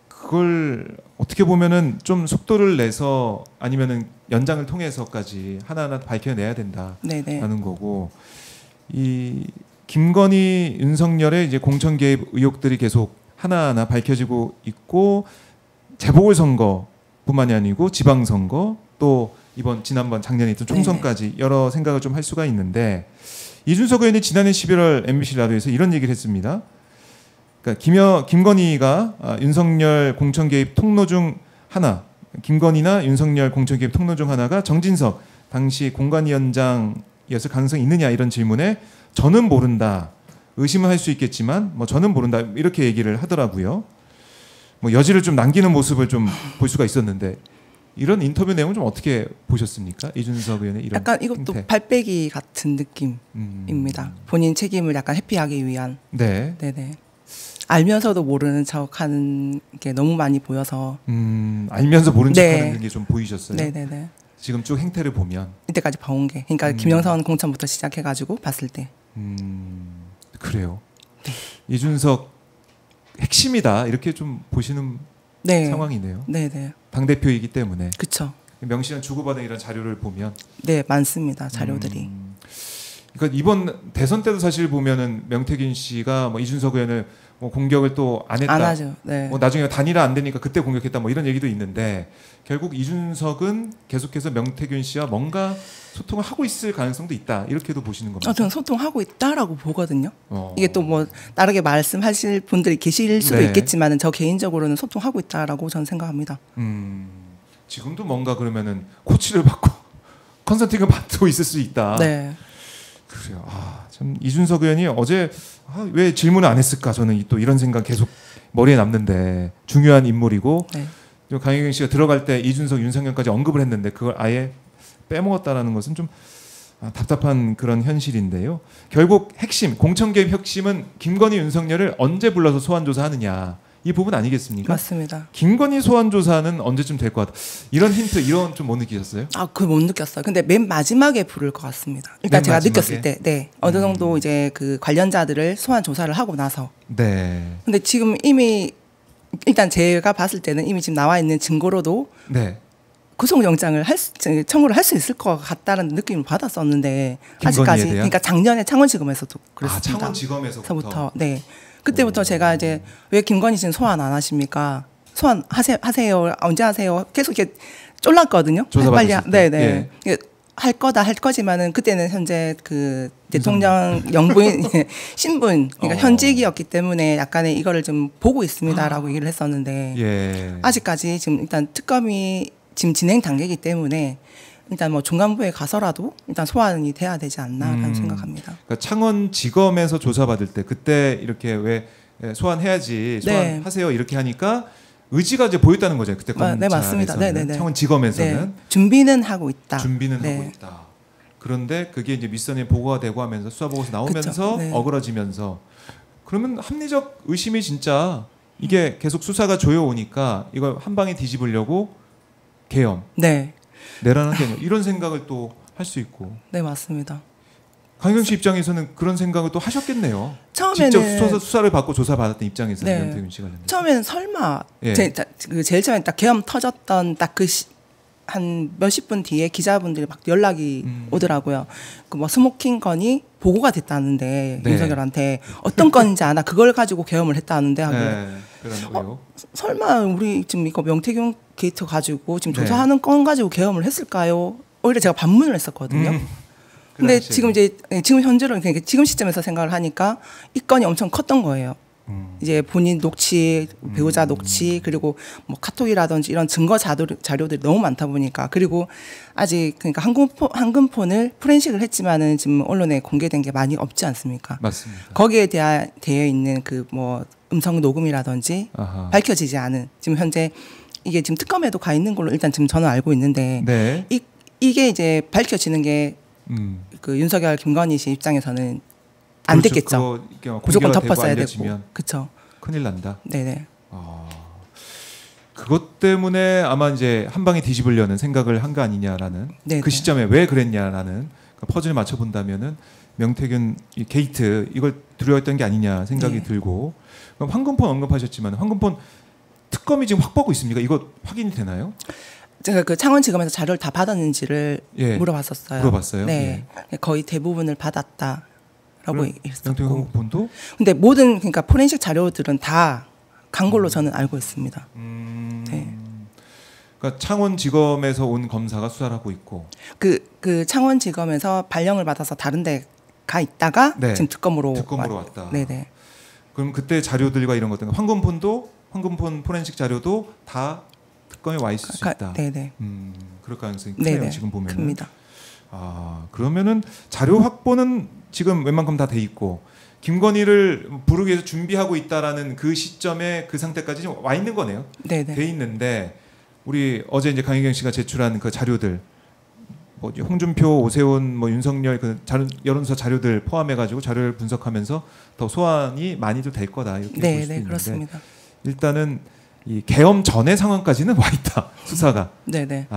그걸 어떻게 보면은 좀 속도를 내서 아니면은 연장을 통해서까지 하나하나 밝혀내야 된다라는 네, 네. 거고 이 김건희, 윤석열의 이제 공천 개입 의혹들이 계속 하나하나 밝혀지고 있고 재보궐선거뿐만이 아니고 지방선거 또 이번 지난번 작년에 있던 총선까지 여러 생각을 좀 할 수가 있는데 이준석 의원이 지난해 11월 MBC 라디오에서 이런 얘기를 했습니다. 그러니까 김건희가 윤석열 공천 개입 통로 중 하나, 김건희나 윤석열 공천 개입 통로 중 하나가 정진석 당시 공관위원장이었을 가능성이 있느냐 이런 질문에 저는 모른다. 의심은 할 수 있겠지만 뭐 저는 모른다 이렇게 얘기를 하더라고요. 뭐 여지를 좀 남기는 모습을 좀 볼 수가 있었는데 이런 인터뷰 내용을 좀 어떻게 보셨습니까? 이준석 의원의 이런 약간 이것도 행태. 발빼기 같은 느낌입니다. 본인 책임을 약간 회피하기 위한. 네. 네네. 알면서도 모르는 척하는 게 너무 많이 보여서. 알면서 모른 네. 척하는 게 좀 보이셨어요. 네네네. 지금 쭉 행태를 보면 이때까지 봐온 게. 그러니까 김영선 공천부터 시작해가지고 봤을 때. 그래요. 이준석 핵심이다 이렇게 좀 보시는 네. 상황이네요. 네네. 당 대표이기 때문에 그쵸. 명시간 주고받은 이런 자료를 보면 네 많습니다 자료들이. 그러니까 이번 대선 때도 사실 보면은 명태균 씨가 뭐 이준석 의원을 뭐 공격을 또 안 했다. 안 하죠. 네. 뭐 나중에 단일화 안 되니까 그때 공격했다. 뭐 이런 얘기도 있는데 결국 이준석은 계속해서 명태균 씨와 뭔가 소통을 하고 있을 가능성도 있다. 이렇게도 보시는 겁니다. 저는 소통하고 있다라고 보거든요. 어. 이게 또 뭐 다르게 말씀하실 분들이 계실 수도 네. 있겠지만은 저 개인적으로는 소통하고 있다라고 저는 생각합니다. 지금도 뭔가 그러면은 코치를 받고 컨설팅을 받고 있을 수 있다. 네. 그래요. 참 이준석 의원이 어제 왜 질문을 안 했을까? 저는 또 이런 생각 계속 머리에 남는데 중요한 인물이고 네. 강혜경 씨가 들어갈 때 이준석, 윤석열까지 언급을 했는데 그걸 아예 빼먹었다라는 것은 좀 답답한 그런 현실인데요. 결국 핵심 공천 개입 핵심은 김건희, 윤석열을 언제 불러서 소환 조사하느냐 이 부분 아니겠습니까? 맞습니다. 김건희 소환 조사는 언제쯤 될 것 같아? 이런 힌트 이런 좀 못 느끼셨어요? 그걸 못 느꼈어요. 근데 맨 마지막에 부를 것 같습니다. 일단 맨 제가 마지막에? 느꼈을 때, 네 어느 정도 이제 그 관련자들을 소환 조사를 하고 나서. 네. 근데 지금 이미 일단 제가 봤을 때는 이미 지금 나와 있는 증거로도 네. 구속영장을 청구를 할 수 있을 것 같다는 느낌을 받았었는데 김건희에 아직까지 대한? 그러니까 작년에 창원지검에서도 그랬습니다. 창원지검에서부터. 네. 그때부터 제가 이제 왜 김건희 씨는 소환 안 하십니까? 소환 하세요. 언제 하세요? 계속 이렇게 쫄랐거든요. 조사받으실 때. 네네. 할 거지만은 그때는 현재 그 대통령 영부인 신분 그러니까 현직이었기 때문에 약간의 이거를 좀 보고 있습니다라고 얘기를 했었는데 예. 아직까지 지금 일단 특검이 지금 진행 단계이기 때문에 일단 뭐 중간부에 가서라도 일단 소환이 돼야 되지 않나라는 생각합니다. 그러니까 창원지검에서 조사받을 때 그때 이렇게 왜 소환해야지 소환하세요 이렇게 하니까 의지가 이제 보였다는 거죠. 그때 검찰에서는. 네 맞습니다. 네네네. 창원지검에서는 네. 준비는 하고 있다. 준비는 네. 하고 있다. 그런데 그게 이제 윗선에 보고가 되고 하면서 수사 보고서 나오면서 그쵸. 네. 어그러지면서 그러면 합리적 의심이 진짜 이게 계속 수사가 조여오니까 이걸 한 방에 뒤집으려고 계엄, 네, 내란한 개념 이런 생각을 또 할 수 있고. 네 맞습니다. 강희경 씨 입장에서는 그런 생각을 또 하셨겠네요. 처음에는 직접 수사를 받고 조사받았던 입장에서는 네. 명태균 씨 관련된. 처음에는 설마 예. 제일 처음에 딱 계엄 터졌던 딱 그 한 몇십 분 뒤에 기자분들이 막 연락이 오더라고요. 그 뭐 스모킹 건이 보고가 됐다는데 네. 윤석열한테 어떤 건인지 아나 그걸 가지고 계엄을 했다는데 하고 네, 그런 의혹. 설마 우리 지금 이거 명태균 게이트 가지고 지금 네. 조사하는 건 가지고 계엄을 했을까요? 오히려 제가 반문을 했었거든요. 근데 당시에는. 지금 이제 지금 현재로 그러니까 지금 시점에서 생각을 하니까 이 건이 엄청 컸던 거예요. 이제 본인 녹취, 배우자 녹취 그리고 뭐 카톡이라든지 이런 증거 자료들이 너무 많다 보니까 그리고 아직 그러니까 한금폰을 포렌식을 했지만은 지금 언론에 공개된 게 많이 없지 않습니까? 맞습니다. 거기에 되어 있는 그 뭐 음성 녹음이라든지 아하. 밝혀지지 않은 지금 현재 이게 지금 특검에도 가 있는 걸로 일단 지금 저는 알고 있는데 네. 이게 이제 밝혀지는 게 그 윤석열 김건희 씨 입장에서는 안 그렇죠. 됐겠죠. 그거 무조건 공개가 되고 덮었어야 되고, 알려지면 그렇죠. 큰일 난다. 네네. 그것 때문에 아마 이제 한 방에 뒤집으려는 생각을 한 거 아니냐라는 네네. 그 시점에 왜 그랬냐라는 그 퍼즐을 맞춰 본다면은 명태균 이 게이트 이걸 두려워했던 게 아니냐 생각이 네. 들고 그럼 황금폰 언급하셨지만 황금폰 특검이 지금 확보하고 있습니까? 이거 확인이 되나요? 제가 그 창원지검에서 자료를 다 받았는지를 예. 물어봤었어요. 물어봤어요? 네, 거의 대부분을 받았다라고 명태균 했었고. 황금폰도 근데 모든 그러니까 포렌식 자료들은 다 간 걸로 저는 알고 있습니다. 네. 그러니까 창원지검에서 온 검사가 수사를 하고 있고 그 창원지검에서 발령을 받아서 다른데 가 있다가 네. 지금 특검으로 왔다. 네네. 그럼 그때 자료들과 이런 것들 황금폰 포렌식 자료도 다 특검에 와 있을 수 있다. 네네. 그럴 가능성이 크네요. 네네. 지금 보면. 큽니다. 그러면은 자료 확보는 지금 웬만큼 다 돼 있고 김건희를 부르기 위해서 준비하고 있다라는 그 시점에 그 상태까지 지금 와 있는 거네요. 네네. 돼 있는데 우리 어제 이제 강희경 씨가 제출한 그 자료들 뭐 홍준표, 오세훈, 뭐 윤석열 그 여론조사 자료들 포함해가지고 자료를 분석하면서 더 소환이 많이도 될 거다 이렇게 볼 수도 네네 있는데 그렇습니다. 일단은 이 계엄 전의 상황까지는 와 있다 수사가. 네네.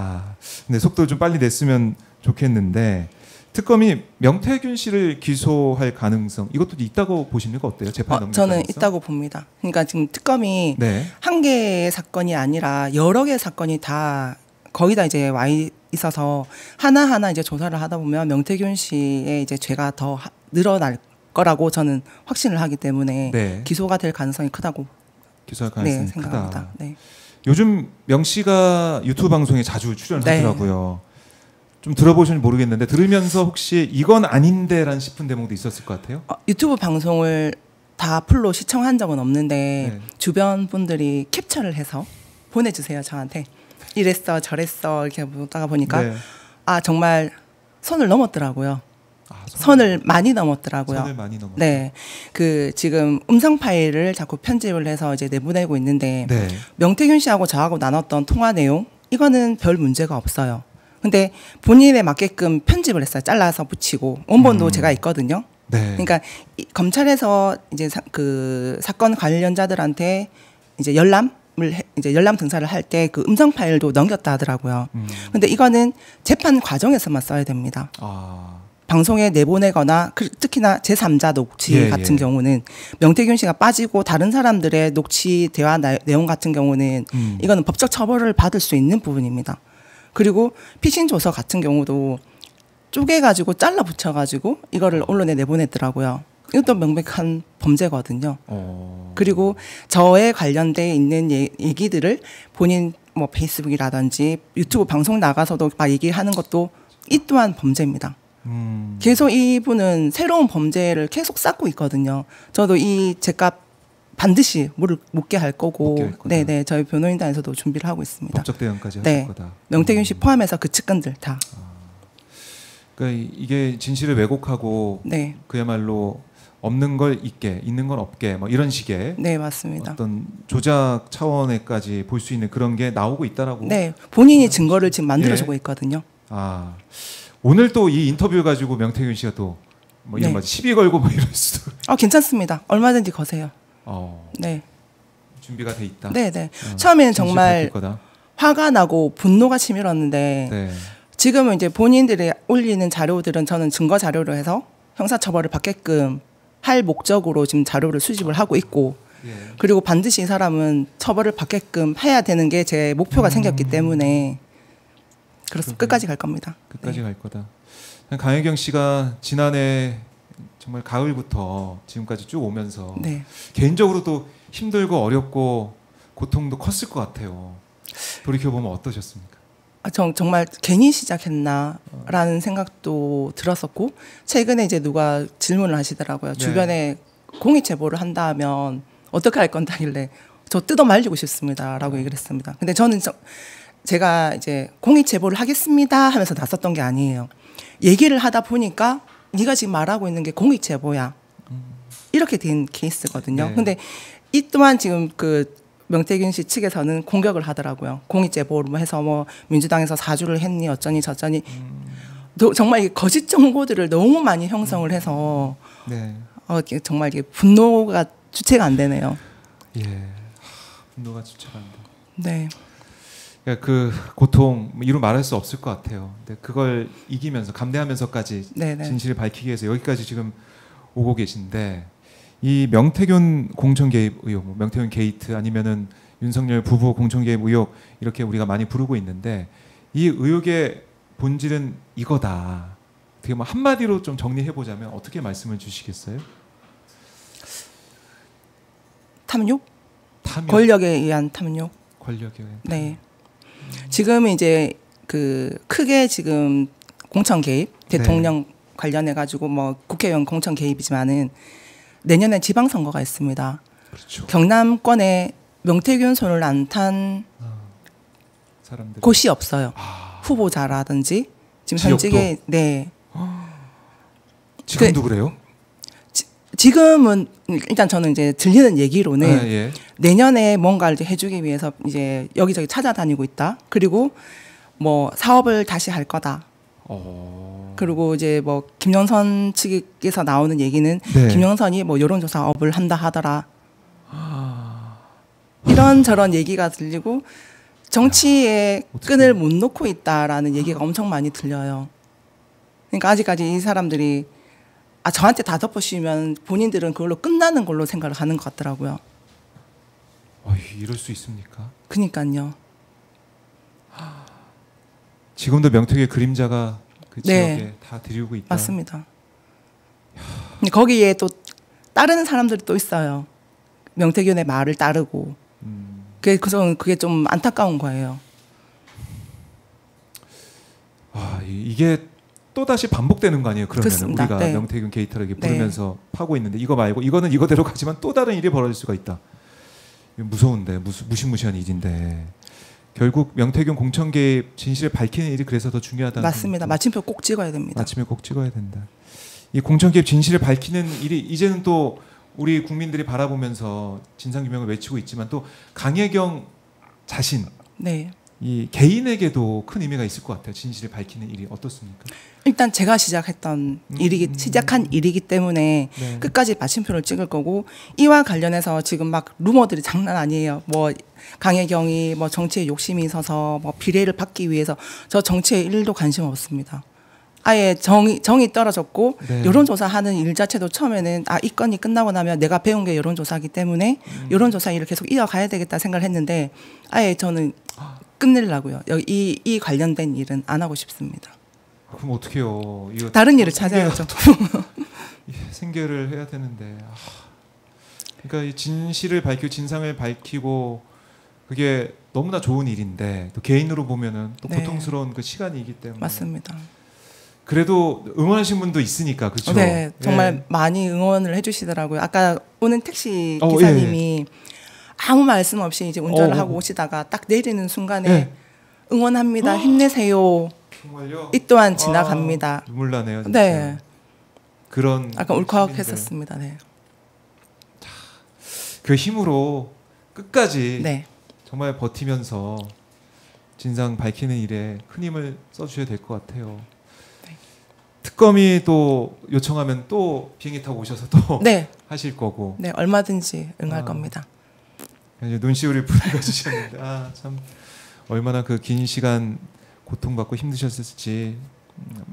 근데 속도를 좀 빨리 냈으면 좋겠는데 특검이 명태균 씨를 기소할 가능성 이것도 있다고 보십니까? 어때요? 재판 넘길 저는 가능성? 있다고 봅니다. 그러니까 지금 특검이 네. 한 개의 사건이 아니라 여러 개의 사건이 다 거의 다 이제 와 있어서 하나하나 이제 조사를 하다 보면 명태균 씨의 이제 죄가 더 늘어날 거라고 저는 확신을 하기 때문에 네. 기소가 될 가능성이 크다고 기소할 가능성이 생각합니다. 크다. 네. 요즘 명 씨가 유튜브 방송에 자주 출연하더라고요. 좀 들어보시면 모르겠는데 들으면서 혹시 이건 아닌데라는 싶은 대목도 있었을 것 같아요. 유튜브 방송을 다 풀로 시청한 적은 없는데 네. 주변 분들이 캡처를 해서 보내주세요 저한테. 이랬어 저랬어 이렇게 보다가 보니까 네. 정말 선을 넘었더라고요. 선을 많이 넘었더라고요. 선을 많이 넘었. 네, 그 지금 음성 파일을 자꾸 편집을 해서 이제 내보내고 있는데 네. 명태균 씨하고 저하고 나눴던 통화 내용 이거는 별 문제가 없어요. 근데 본인에 맞게끔 편집을 했어요. 잘라서 붙이고 원본도 제가 있거든요. 네. 그러니까 검찰에서 이제 그 사건 관련자들한테 이제 열람 등사를 할 때 그 음성 파일도 넘겼다 하더라고요. 근데 이거는 재판 과정에서만 써야 됩니다. 방송에 내보내거나 특히나 제3자 녹취 같은 경우는 명태균 씨가 빠지고 다른 사람들의 녹취 대화 내용 같은 경우는 이거는 법적 처벌을 받을 수 있는 부분입니다. 그리고 피신 조서 같은 경우도 쪼개가지고 잘라 붙여가지고 이거를 언론에 내보냈더라고요. 이것도 명백한 범죄거든요. 그리고 저에 관련돼 있는 얘기들을 본인 뭐 페이스북이라든지 유튜브 방송 나가서도 막 얘기하는 것도 이 또한 범죄입니다. 계속 이분은 새로운 범죄를 계속 쌓고 있거든요. 저도 이 제값 반드시 묻게 할 거고, 네네 저희 변호인단에서도 준비를 하고 있습니다. 법적 대응까지 하실 거다. 명태균 씨 포함해서 그 측근들 다. 그러니까 이게 진실을 왜곡하고 그야말로 없는 걸 있게, 있는 건 없게, 뭐 이런 식의 네 맞습니다. 어떤 조작 차원에까지 볼 수 있는 그런 게 나오고 있다라고. 네 본인이 증거를 지금 만들어주고 있거든요. 오늘 또 이 인터뷰 가지고 명태균 씨가 또 뭐 이런 시비 걸고 뭐 이럴 수도. 괜찮습니다. 얼마든지 거세요. 네. 준비가 돼 있다. 네네. 처음에는 정말 거다. 화가 나고 분노가 치밀었는데 네. 지금은 이제 본인들이 올리는 자료들은 저는 증거 자료로 해서 형사처벌을 받게끔 할 목적으로 지금 자료를 수집을 하고 있고 예. 그리고 반드시 이 사람은 처벌을 받게끔 해야 되는 게 제 목표가 생겼기 때문에 그래서 끝까지 갈 겁니다. 끝까지 네. 갈 거다. 강혜경 씨가 지난해 정말 가을부터 지금까지 쭉 오면서 네. 개인적으로도 힘들고 어렵고 고통도 컸을 것 같아요. 돌이켜보면 어떠셨습니까? 정말 괜히 시작했나라는 생각도 들었었고 최근에 이제 누가 질문을 하시더라고요. 네. 주변에 공익 제보를 한다면 어떻게 할 건데 하길래 저 뜯어 말리고 싶습니다라고 얘기를 했습니다. 근데 저는 제가 이제 공익 제보를 하겠습니다 하면서 나섰던 게 아니에요. 얘기를 하다 보니까 네가 지금 말하고 있는 게 공익 제보야. 이렇게 된 케이스거든요. 네. 근데 이 또한 지금 그 명태균 씨 측에서는 공격을 하더라고요. 공익 제보로 해서 뭐 민주당에서 사주를 했니 어쩌니 저쩌니 정말 이게 거짓 정보들을 너무 많이 형성을 해서 네. 정말 이게 분노가 주체가 안 되네요. 예. 분노가 주체가 안 돼. 네. 그러니까 그 고통 이루 말할 수 없을 것 같아요. 근데 그걸 이기면서 감내하면서까지 네네. 진실을 밝히기 위해서 여기까지 지금 오고 계신데 이 명태균 공천 개입 의혹, 명태균 게이트 아니면은 윤석열 부부 공천 개입 의혹 이렇게 우리가 많이 부르고 있는데 이 의혹의 본질은 이거다. 어떻게 뭐 한마디로 좀 정리해 보자면 어떻게 말씀을 주시겠어요? 탐욕? 탐욕. 권력에 의한 탐욕. 권력에 의한 네. 지금 이제 그 크게 지금 공천 개입 대통령 관련해 가지고 뭐 국회의원 공천 개입이지만은 내년에 지방선거가 있습니다. 그렇죠. 경남권에 명태균 손을 안 탄 사람들 곳이 없어요. 후보자라든지 지금 지역도? 현직에 네. 지금도 그래요? 지금은 일단 저는 이제 들리는 얘기로는 예. 내년에 뭔가를 이제 해주기 위해서 이제 여기저기 찾아다니고 있다. 그리고 뭐 사업을 다시 할 거다. 그리고 이제 뭐 김영선 측에서 나오는 얘기는 네. 김영선이 뭐 여론조사업을 한다 하더라. 이런 저런 얘기가 들리고 정치에 끈을 못 놓고 있다라는 얘기가 엄청 많이 들려요. 그러니까 아직까지 이 사람들이 저한테 다 덮어씌우면 본인들은 그걸로 끝나는 걸로 생각을 하는 것 같더라고요. 이럴 수 있습니까? 그니까요. 지금도 명태균의 그림자가 그 네. 지역에 다 드리우고 있다. 맞습니다. 근데 거기에 또 따르는 사람들이 또 있어요. 명태균의 말을 따르고. 그게 좀 안타까운 거예요. 이게 또 다시 반복되는 거 아니에요? 그러면 그렇습니다. 우리가 네. 명태균 게이트를 이렇게 부르면서 파고 있는데 이거 말고 이거는 이거대로 가지만 또 다른 일이 벌어질 수가 있다. 무서운데 무시무시한 일인데 결국 명태균 공천 개입 진실을 밝히는 일이 그래서 더 중요하다는 맞습니다. 생각도. 마침표 꼭 찍어야 됩니다. 마침에 꼭 찍어야 된다. 이 공천 개입 진실을 밝히는 일이 이제는 또 우리 국민들이 바라보면서 진상규명을 외치고 있지만 또 강혜경 자신 네. 이 개인에게도 큰 의미가 있을 것 같아요. 진실을 밝히는 일이 어떻습니까? 일단 제가 시작한 일이기 때문에 네. 끝까지 마침표를 찍을 거고 이와 관련해서 지금 막 루머들이 장난 아니에요. 뭐 강혜경이 뭐 정치에 욕심이 있어서 뭐 비례를 받기 위해서 저 정치에 1도 관심 없습니다. 아예 정이 떨어졌고 네. 여론조사하는 일 자체도 처음에는 이 건이 끝나고 나면 내가 배운 게 여론조사이기 때문에 여론조사 일을 계속 이어가야 되겠다 생각을 했는데 아예 저는 끝내려고요. 이 관련된 일은 안 하고 싶습니다. 그럼 어떡해요? 이거 다른 일을 찾아야죠. 생계를 해야 되는데. 그러니까 이 진실을 밝히고 진상을 밝히고 그게 너무나 좋은 일인데 또 개인으로 보면은 또 네. 고통스러운 그 시간이기 때문에. 맞습니다. 그래도 응원하신 분도 있으니까 그렇죠. 네, 정말 많이 응원을 해주시더라고요. 아까 오는 택시 기사님이 아무 말씀 없이 이제 운전을 하고 오시다가 딱 내리는 순간에 응원합니다. 힘내세요. 정말요? 이 또한 지나갑니다. 눈물 나네요. 진짜. 네, 그런 약간 울컥했었습니다. 네. 그 힘으로 끝까지 네. 정말 버티면서 진상 밝히는 일에 큰 힘을 써주셔야 될 것 같아요. 네. 특검이 또 요청하면 또 비행기 타고 오셔서 또 네. 하실 거고. 네, 얼마든지 응할 겁니다. 이제 눈시울을 붉혀 주셨는데 참 얼마나 그 긴 시간 고통받고 힘드셨을지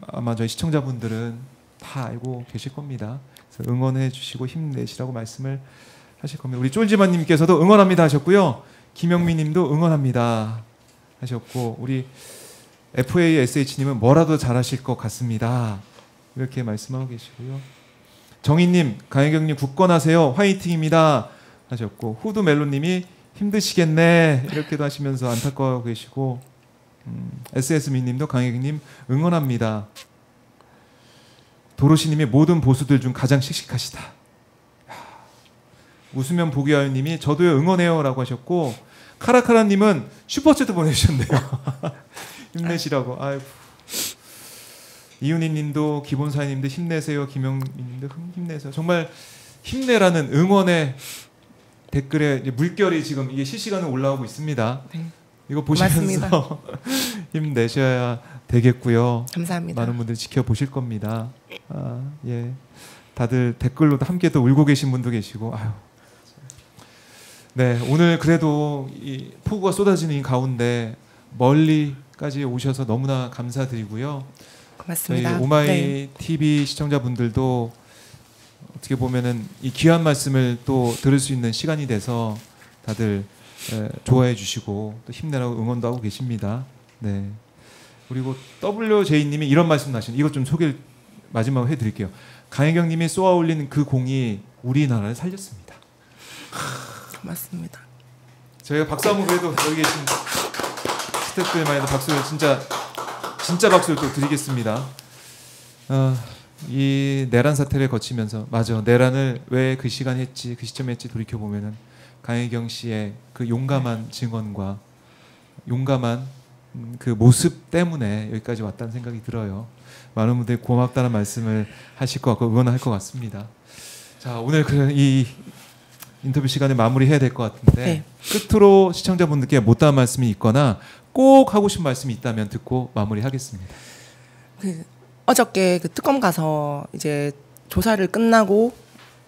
아마 저희 시청자분들은 다 알고 계실 겁니다. 그래서 응원해 주시고 힘내시라고 말씀을 하실 겁니다. 우리 쫄지마님께서도 응원합니다 하셨고요. 김영민님도 응원합니다 하셨고, 우리 FASH님은 뭐라도 잘하실 것 같습니다 이렇게 말씀하고 계시고요. 정희님, 강혜경님 굳건하세요, 화이팅입니다 하셨고, 후드멜로님이 힘드시겠네 이렇게도 하시면서 안타까워하고 계시고, SS미님도 강혜경님 응원합니다. 도로시님이 모든 보수들 중 가장 씩씩하시다. 웃으면 보기하유님이 저도요 응원해요라고 하셨고, 카라카라님은 슈퍼챗도 보내주셨네요. 힘내시라고. 아이고. 이윤희님도, 기본사님도 힘내세요. 김영민님도 힘내세요. 정말 힘내라는 응원의 댓글에 물결이 지금 이게 실시간으로 올라오고 있습니다. 네. 이거 보시면서 힘내셔야 되겠고요. 감사합니다. 많은 분들 지켜보실 겁니다. 예. 다들 댓글로도 함께 또 울고 계신 분도 계시고. 아유. 네, 오늘 그래도 이 폭우가 쏟아지는 이 가운데 멀리까지 오셔서 너무나 감사드리고요. 고맙습니다. 저희 오마이 네. TV 시청자분들도 어떻게 보면은 이 귀한 말씀을 또 들을 수 있는 시간이 돼서 다들 좋아해 주시고 또 힘내라고 응원도 하고 계십니다. 네. 그리고 WJ님이 이런 말씀 하시는, 이것 좀 소개를 마지막으로 해드릴게요. 강혜경님이 쏘아 올린 그 공이 우리나라를 살렸습니다. 고맙습니다. 저희가 박수 한번 그래도 여기 계신 스태프들만의 박수를 진짜 박수를 또 드리겠습니다. 이 내란 사태를 거치면서, 맞아, 내란을 왜 그 시간 했지, 그 시점에 했지 돌이켜 보면은 강혜경 씨의 그 용감한 증언과 용감한 그 모습 때문에 여기까지 왔다는 생각이 들어요. 많은 분들이 고맙다는 말씀을 하실 것 같고 응원할 것 같습니다. 자, 오늘 이 인터뷰 시간을 마무리해야 될 것 같은데, 네. 끝으로 시청자분들께 못다한 말씀이 있거나 꼭 하고 싶은 말씀이 있다면 듣고 마무리하겠습니다. 어저께 그 특검 가서 이제 조사를 끝나고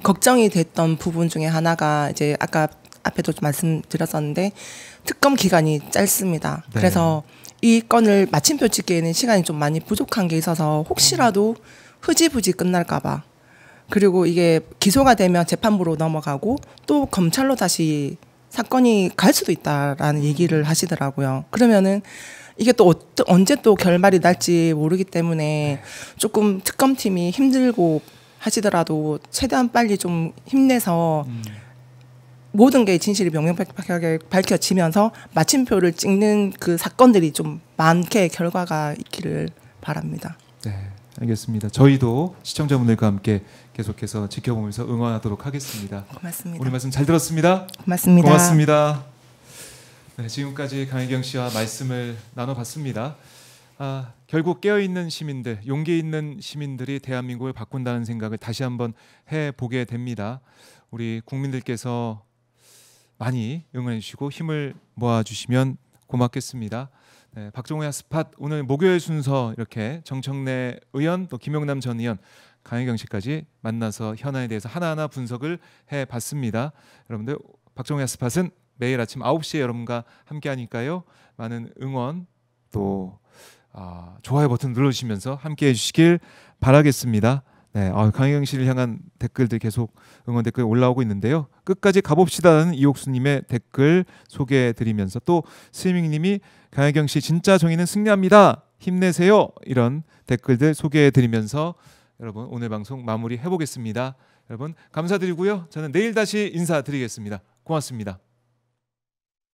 걱정이 됐던 부분 중에 하나가 이제 아까 앞에도 좀 말씀드렸었는데 특검 기간이 짧습니다. 네. 그래서 이 건을 마침표 찍기에는 시간이 좀 많이 부족한 게 있어서 혹시라도 흐지부지 끝날까 봐, 그리고 이게 기소가 되면 재판부로 넘어가고 또 검찰로 다시 사건이 갈 수도 있다라는 얘기를 하시더라고요. 그러면은 이게 또 언제 또 결말이 날지 모르기 때문에 조금 특검팀이 힘들고 하시더라도 최대한 빨리 좀 힘내서 모든 게 진실이 명명백백하게 밝혀지면서 마침표를 찍는 그 사건들이 좀 많게 결과가 있기를 바랍니다. 네, 알겠습니다. 저희도 시청자분들과 함께 계속해서 지켜보면서 응원하도록 하겠습니다. 고맙습니다. 오늘 말씀 잘 들었습니다. 고맙습니다. 고맙습니다. 네, 지금까지 강혜경 씨와 말씀을 나눠봤습니다. 결국 깨어있는 시민들, 용기 있는 시민들이 대한민국을 바꾼다는 생각을 다시 한번 해보게 됩니다. 우리 국민들께서 많이 응원해 주시고 힘을 모아주시면 고맙겠습니다. 네, 박종호의 핫스팟 오늘 목요일 순서 이렇게 정청래 의원 또 김용남 전 의원, 강혜경 씨까지 만나서 현안에 대해서 하나하나 분석을 해봤습니다. 여러분들 박종호의 핫스팟은 매일 아침 9시에 여러분과 함께 하니까요. 많은 응원 또 좋아요 버튼 눌러주시면서 함께 해주시길 바라겠습니다. 네, 강혜경 씨를 향한 댓글들 계속 응원 댓글 올라오고 있는데요. 끝까지 가봅시다는 이옥수님의 댓글 소개해드리면서 또 스위밍님이 강혜경 씨 진짜 정의는 승리합니다. 힘내세요. 이런 댓글들 소개해드리면서 여러분 오늘 방송 마무리 해보겠습니다. 여러분 감사드리고요. 저는 내일 다시 인사드리겠습니다. 고맙습니다.